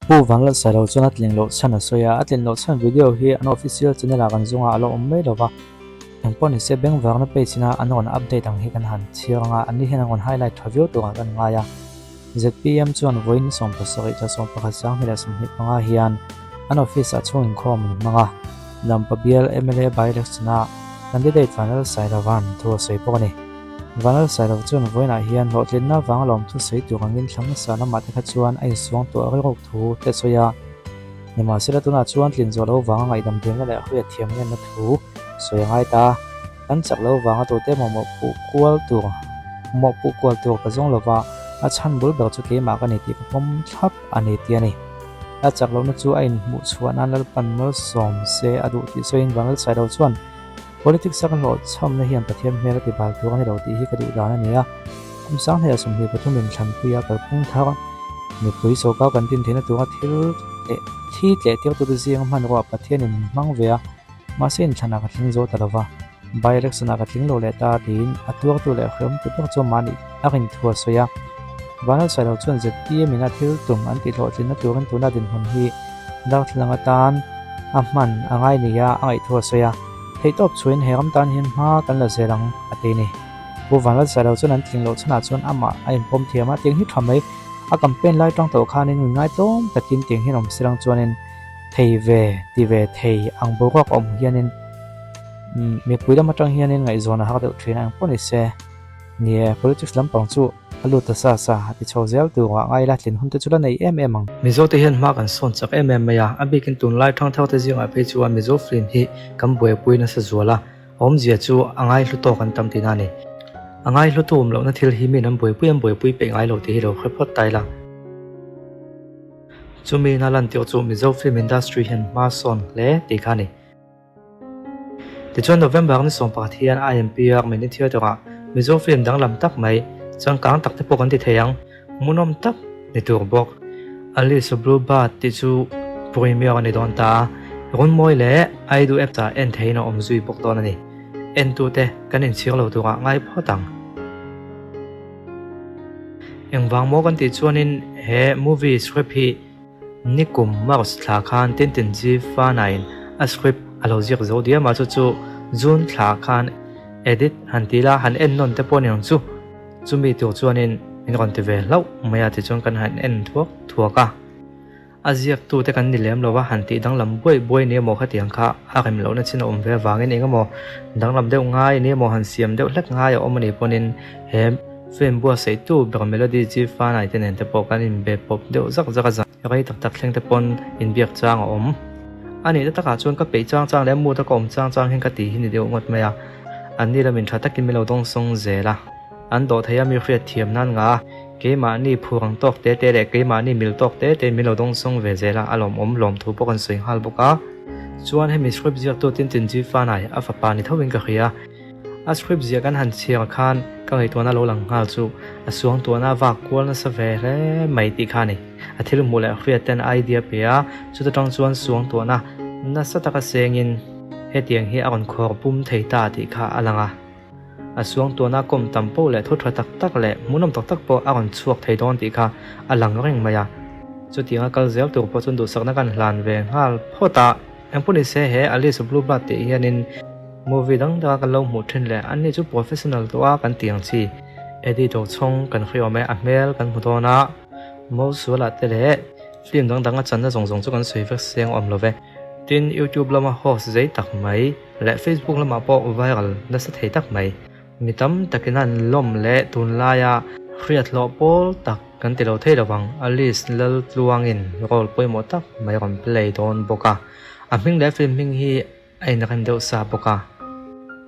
ผู้วันละสายเราจนัดเลี้ยงโลชันสวยอัดเลี้ยงโลชันวิดีโอที่อันออฟฟิเชียลจะเนี่ยลากันจงอาเราไม่รู้ว่าอย่างป้อนที่เซเบงวางในเพจนะอันนั้นอัปเดตต่างให้กันหันเชื่องอันนี้เห็นกันไฮไลท์ทวิวตัวกันง่าย ZPM จวนวันส่งภาษาอิตาส่งประกาศสังเกตสมเหตุง่ายเฮียนอันออฟฟิศช่วงข้อมูลง่ายลำปะเบียล MLA บายเล็กนะกันได้วันละสายเราวันทัวร์สวยปกติวันละสายเราจวนวันอาเฮียนโหลดเล่นนะวันลมทุกสวยตัวกันยินทั้งสารมาที่ขจวนไอ้ส่วนตัวก็ถูกแต่สวยในมาสิละตัวน่าชวนลินจอเราวังไอ้ดำเดือนก็แล้วเพื่อเทียมเงินมาถูสวยง่ายตาอันจากเราวังตัวเต็มหมดปูกวลตัวกระจงเราว่าอาชันบุลเบลจุเกมากันนี่ที่ผมทับอันนี้ที่นี่อาจากเราเนี่ยจู่ไอ้มุชวนนั้นเราปันมือสมเสอดูที่สวยวันละสายเราชวน politics สักหน่อยชอบในเฮียนประเทศเมื่อที่บางตัวกันเราที่กระดูกดานนี่ผมสร้างให้สมเหตุประทุมเป็นชั้นพิยากับพุ่งเท้ามีปุ๋ยโซก้ากันทิ้งในตัวที่เที่ยวตัวเสียงมันว่าประเทศนี้มั่งเวียมาเส้นชนะกับทิ้งโจตลอดว่าใบเล็กชนะกับทิ้งโลเลตาดินตัวเล็กเริ่มตัวต้องจมมันอากินทัวสวยวันละสายเราชวนจะที่มีนาทีตรงอันที่โหลดในตัวกันตัวน่าดินคนที่ดาวทลังตานอามันอ่างไอนี่ยาอ่างไอทัวสวยให้ตบชวนให้กำตันเห็นมากันละเสียงอันนี้บุวันละสายเราชวนนั้นทิ้งโหลดชนะชวนอามาไอ้ผมเทียมาเตียงที่ทำให้อากำเป็นไล่ต้องตัวข้าในหนึ่งง่ายต้มแต่กินเตียงที่เราเสียงชวนนั้นเทเวตีเวเทอังบุกอมเฮียนินมีคุยดมาจังเฮียนินไงโซนหักเดือดเทนังปนิเสเนี่ย politics ลำปังจู่ฮัลโหลตาซาที่ชาวเซลตัวง่ายละลินหุ่นตัวจุลในมังมิโซที่เห็นมากันส่วนจากมายาอบิกินตุนไล่ทั้งเท่าที่เสียงไปจู่มิโซฟลินที่กำบวยปุยนั่นสัวละอมเจียจู่ง่ายลุตโตกันตามที่นั่นนี่ง่ายลุตโตมเรานั่นที่เราหิมีน้ำบวยปุยเป็นง่ายเราที่เราเคยพอดตายละจู่มีนั่นที่จู่มิโซฟลินอินดัสทรีเห็นมาส่วนเล่ที่กันนี่ที่จวนโนเวมเบอร์นี่ส่งปฏิญาณ IMP อ่ะไม่ได้เที่ยวตัวมิโซฟลินดังลำตักไหมจังกลางตักที่พวกกันที่เทียงมุนอมตักในตัวบอกอลิสบลูบาทที่จู่พรีเมียร์ในดอนตาคนมวยเล่ไอดูเอฟตาเอ็นเทนอมซุยบอกตอนนี้เอ็นตัวเตกันเอ็นเชียร์เราตัวง่ายพอตังยังวางโมกันที่จวนนินเฮมูวี่สคริปต์นิคุมมาร์สลาคานตินจีฟ้าไนน์สคริปต์อลาวจิกโซเดียมาจู่จูนลาคานเอดิทฮันตีลาฮันเอ็นนนเตปอนยังจู่มีตัวจวนนินมินกันที่เวลแล้วไม่อาจจะจงกันฮันเอ็นทัวกะอาเจียกตัวเตกันนิเลมเราว่าฮันตีดังลำบวยเนี่ยโมขัดยังค่ะอาเข็มเราเนี่ยชินอมเววางเองก็โมดังลำเดียวง่ายเนี่ยโมหันเสียมเดียวเล็กง่ายอมนี่ปนินเฮมเฟมบัวใส่ตู้แบบเมโลดี้จีฟ้าไหนเตนเตปกันอินเบปบเดียวจักยังไงตักเล่งเตปนอินเบียกจางอมอันนี้ตะกาชวนก็ไปจางแล้วมูตะกอมจางเห็นกะตีหินเดียวงดไหมอ่ะอันนี้เราเป็นชาตักกินเมโลต้องทรงเจละอันโดทยามีเฟียเทียมนั่นงาเกมานี่พูรังตอกเตเล็กเกมานี่มิลตอกเตมิโลต้องทรงเวเจละอารมณ์ลมถูกปกันสวยฮัลบุกะชวนให้มีสคริปต์เจียตัวตินจีฟ้าไหนอัฟปานี่เท่าวิ่งกะเขียสคริปต์เจียกันหันเชียร์คันก็ให้ตัวน่าโลหลังฮัลจู่สวงตัวน่าวักกวนน่าสเวรไม่ตีขานี่ที่รู้มูลเฟียเต็นไอเดียเปียจุดต้องชวนสวงตัวน่าสตักเสียงินเฮตียงเฮออนคอร์ปุ่มเทตาตีขาอลังสวงตัวน่ากลมตั้มโป้และทุดตักและมุนตักโป้ออนชวกไทยดอนตีขาอลังเร่งมายาจุดที่งั้นก็เซลตัวพอจนดูสักนักการลานเวงฮัลพ่อตาเอ็มพูดเสียเฮอลิสบลูบัตตีเฮนินมูวี่ดังดากันลงหมดทิ้งเลยอันนี้จุดโปรเฟชชั่นอลตัวกันเตียงชีเอดีตัวชงกันขยอมอัดเมลกันหัวตัวน่ะมูสัวละเตะฟิล์มดังจันจะส่งจุกันสวยเสียงอมโลเวติน YouTube ละมาโฮสใจตักไหมและ Facebook ละมาปอกไวรัลน่าสะเทตักไหมมีตั้มตะกินันล้มและตุนลายาเครียดโลโปตักกันติเราเทระวังอลิสเลลวงอินโรลป่วยหมดตักไม่รอนเพลย์โดนบกะมิงและฟิล์มมิงฮีไอ้นักเดียวซาบกะ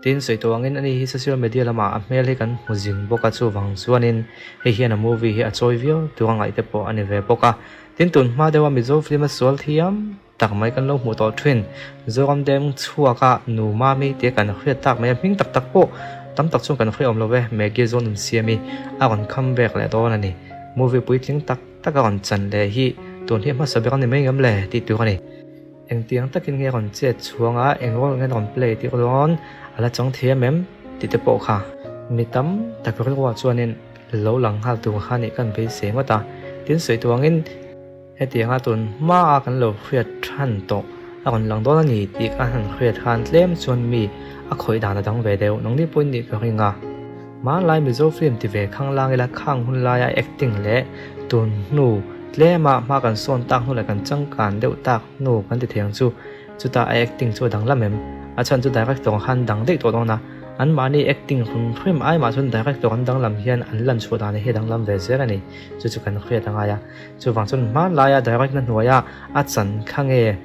ตินสวยตัวงินอันนี้โซเชียลมีเดียละมาเมลให้กันมุจินบกะชูวังส่วนนินให้เฮียนมูวี่ให้จอยวิวตัวไงเตปอันนี้เวบกะตินตุนมาเดว่ามิโซฟิล์มสวลที่ยมตักไม่กันลงหัวต่อทวินโจกำเดมชัวกะหนูมามีเดียกันเครียดตักไม่มิงตักโปตั้มตักช่วงกันเครียดอมโลเวเมกิโซนเสียมีอากันคัมแบกและตัวนั่นนี่มูวี่ปุยทิ้งตักกันจันเลยฮีตัวที่มาสบกันนี่ไม่งั้นเลยติดตัวนี่เอ็งเตียงตักกินเงี้ยกันเจ็ดช่วงเอ็งว่าเงี้ยกันเพลย์ที่ร้อนอะไรจังเทียมมติดโปค่ะมีตั้มตักก็เรียกว่าชวนนินเหลาหลังหาตัวข้านี่กันไปเสียงว่าตาทิ้งสวยตัวเงี้ย he tianga tun ma kan lo khriat than to akon lang don ani ti ka han khriat khan tlem chon mi a khoi dana dang ve deu nong ni point ni ka ringa ma lai mi zo film ti ve khang lang ila khang hun la ya acting le tun nu tlema ma kan son tak nu la kan chang kan deu tak nu kan ti theng chu chuta acting chu dang lamem a chan chu direct tong han dang dei to dong na an mani acting hun phim ai ma chun direct tong dang lam hian an lan chu da ne he dang lam ve zera ni chu kan khriat anga ya chu wang chun ma la ya direct na nuaya a chan khange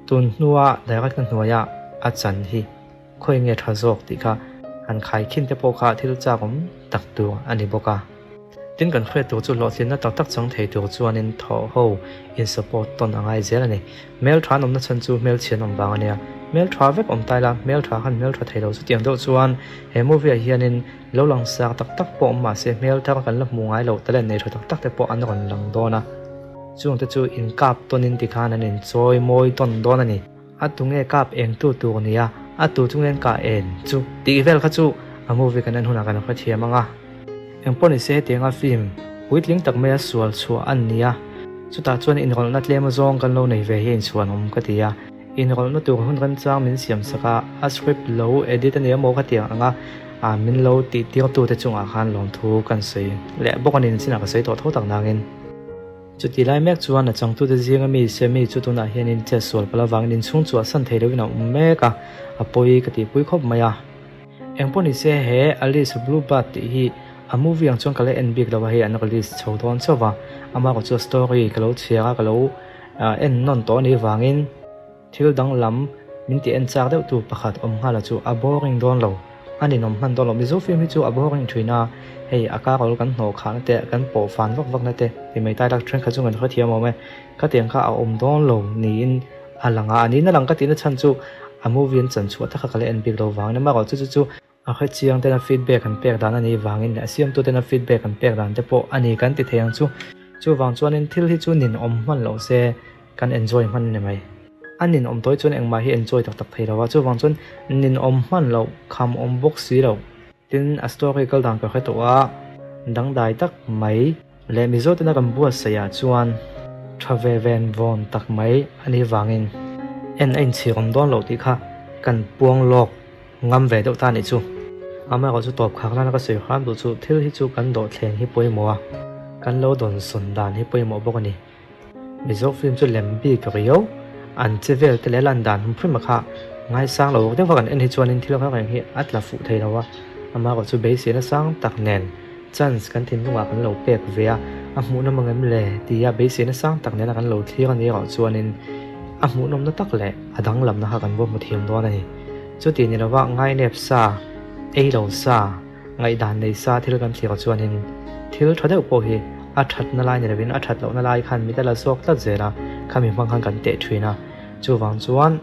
tun nuwa direct na nuaya a chan hi khoi nge thazok ti kha an khai khin te po kha thil cha kom tak tu ani boka tin kan khre tu chu lo thlin na tak tak chang thei tu chuan in tho ho in support ton angai zel ani mel than om na chan chu mel chen om bang ania mel traffic om taila mel tha han mel tha thei lo chu tiang do chuan he movie hian in lo lang sa tak tak po ma se mel tha kan la mungai lo talen nei tha tak tak te po an ron lang do na chung te chu in kap tonin ti khan an in choi moi ton don ani atunge kap eng tu tu nia atu chungen ka en chu ti vel kha chu a movie kan an huna kan kha thiamanga engpon ise tenga film huitling tak me sual chua an nia chuta chuan in rol na tlem zong kan lo nei ve hi in chuan om ka tia in rol na tu hun kan chang min siam saka a script lo edit ania mo ka tia anga a min lo ti ti tu te chunga khan lom thu kan sei le bokanin sina ka sei to tho tak nangin chuti lai mek chuan na changtu te zinga mi se mi chutuna hianin che sol pala wangin chung chu san thei rewina meka apoi ka ti pui khop maya engpon ise he alice blue bat ti hi a movie ang chong kale en big lawa he an release chodon chowa ama ko chu story kalo chiaga kalo en non to ni wangin thil dang lam min ti en chak deuh tu pakhat om hala chu a boring don lo ani nom man don lo mi zo film hi chu a boring thina hei aka kol kan hno khan te kan po fan wak wak na te ti mai tai dak trend kha chung an kha thiam me ka tiang kha a om don lo ni in alanga ani na lang ka ti na chan chu a movie an chan chu ta kha kale en big lo wang na ma ko chu a kha chiang te na feedback kan pek dan ani wangin asiam tu te na feedback kan pek dan te po ani kan ti theng chu wang chuan in thil hi chu nin om man lo se kan enjoy man ne mai anin om toy chuan engma hi enjoy tak tak thei rawa chu wang chuan nin om man lo kham om box si lo tin a historical dang ka khatua dang dai tak mai le mi zo te na kan bua se ya chuan thave ven von tak mai ani wangin en ein chi om don lo ti kha kan puang lok ngam ve do ta ni chu ama ko chu top khak na ka sei kham du chu thil hi chu kan do thleng hi poimo a kan lo don sun dan hi poimo bok ani mi zo film chu lem bi ka yo an chevel te le lan dan hum phim kha ngai sang lo te wakan en hi chuan in thil kha ka hi atla fu thei rawa ama ko chu be se na sang tak nen chance kan thin lunga kan lo pek ve a mu na mangam le ti ya be se na sang tak nen kan lo thli kan ni ro chuan in a mu nom na tak le adang lam na ha kan bo mu thiam do na ni chu ti ni rawa ngai nep sa ei lo sa ngai dan nei sa thil kan thli ka chuan in thil thadeu po hi a that na lai ni rawin a that lo na lai khan mi ta la sok ta zera khami mang khan kan te thwina chu wang chuan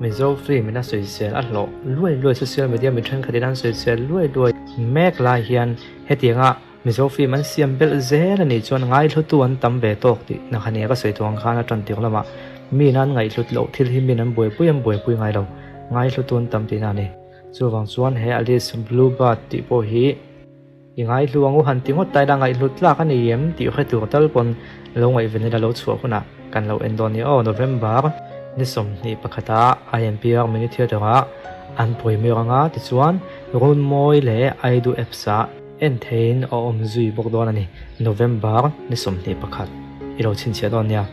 mi zo free mi na soi sel a lo luai social media mi than khadiran soi sel luai mek lai hian hetianga mi zo free man siam bel zel ani chuan ngai thlu tu an tam ve tok ti na khani ka soi tong khana tan tik lama mi nan ngai thlut lo thil hi min an boi pui ngai lo ngai thlu tun tam ti na ni chu wang chuan he alice blue bat ti po hi ingai luangu han ti ngot tai da ngai hlutla ka ni yem ti khe tu tal pon lo ngai venela lo chua khuna kan lo endon ni o november ni som ni pakhata IMPR mini theater an poi me ranga ti chuan run moi le ai du epsa en thein o om zui bok don ani november ni som ni pakhat ilo chin chia don nia